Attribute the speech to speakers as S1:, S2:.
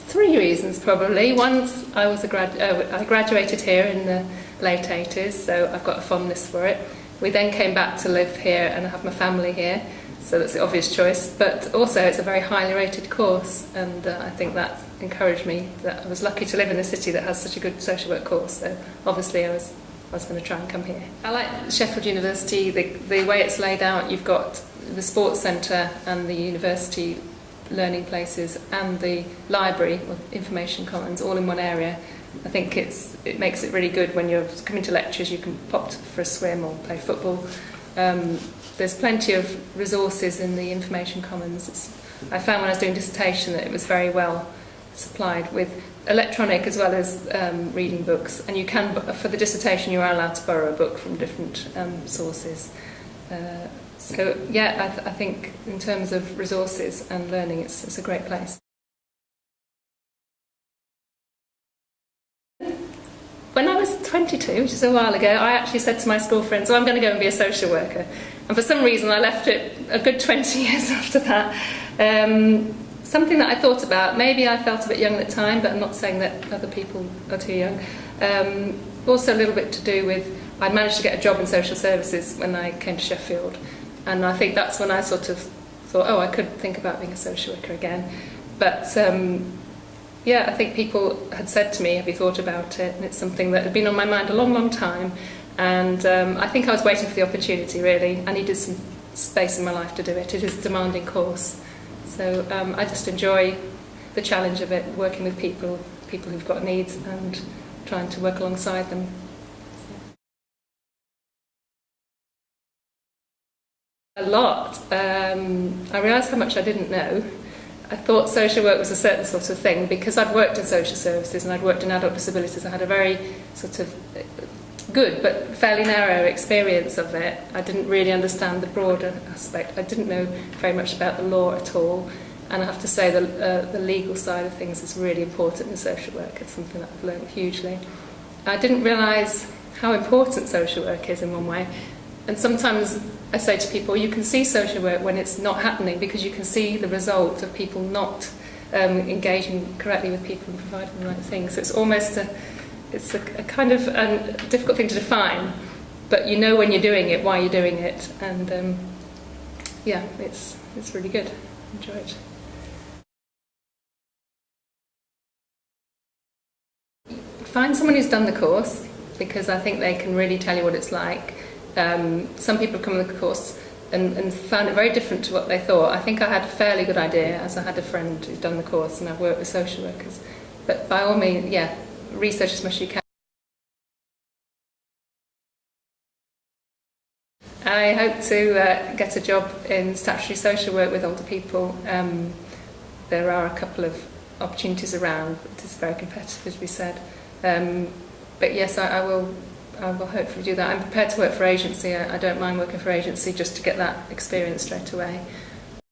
S1: Three reasons probably. Once I graduated here in the late 80s, so I've got a fondness for it. We then came back to live here and I have my family here, so that's the obvious choice. But also it's a very highly rated course, and I think that encouraged me, that I was lucky to live in a city that has such a good social work course, so obviously I was going to try and come here. I like Sheffield University, the way it's laid out. You've got the sports centre and the university learning places and the library or information commons all in one area. I think it makes it really good when you're coming to lectures. You can pop for a swim or play football. There's plenty of resources in the information commons. I found when I was doing dissertation that it was very well supplied with electronic as well as reading books, and you can, for the dissertation, you are allowed to borrow a book from different sources. So yeah, I think in terms of resources and learning, it's a great place. When I was 22, which is a while ago, I actually said to my school friends, I'm going to go and be a social worker. And for some reason I left it a good 20 years after that. Something that I thought about, maybe I felt a bit young at the time, but I'm not saying that other people are too young. Also a little bit to do with, I managed to get a job in social services when I came to Sheffield. And I think that's when I sort of thought, oh, I could think about being a social worker again. But yeah, I think people had said to me, have you thought about it? And it's something that had been on my mind a long, long time. And I think I was waiting for the opportunity, really. I needed some space in my life to do it. It is a demanding course. So I just enjoy the challenge of it, working with people who've got needs and trying to work alongside them. A lot. I realised how much I didn't know. I thought social work was a certain sort of thing because I'd worked in social services and I'd worked in adult disabilities. I had a very sort of good but fairly narrow experience of it. I didn't really understand the broader aspect. I didn't know very much about the law at all, and I have to say the legal side of things is really important in social work. It's something that I've learned hugely. I didn't realise how important social work is in one way, and sometimes I say to people, you can see social work when it's not happening because you can see the result of people not engaging correctly with people and providing the right things. So it's almost a kind of difficult thing to define, but you know when you're doing it, why you're doing it, and yeah, it's really good. Enjoy it. Find someone who's done the course, because I think they can really tell you what it's like. Some people have come on the course and found it very different to what they thought. I think I had a fairly good idea, as I had a friend who'd done the course and I've worked with social workers. But by all means, yeah, research as much as you can. I hope to get a job in statutory social work with older people. There are a couple of opportunities around, but it's very competitive, as we said. But yes, I will hopefully do that. I'm prepared to work for agency. I don't mind working for agency just to get that experience straight away.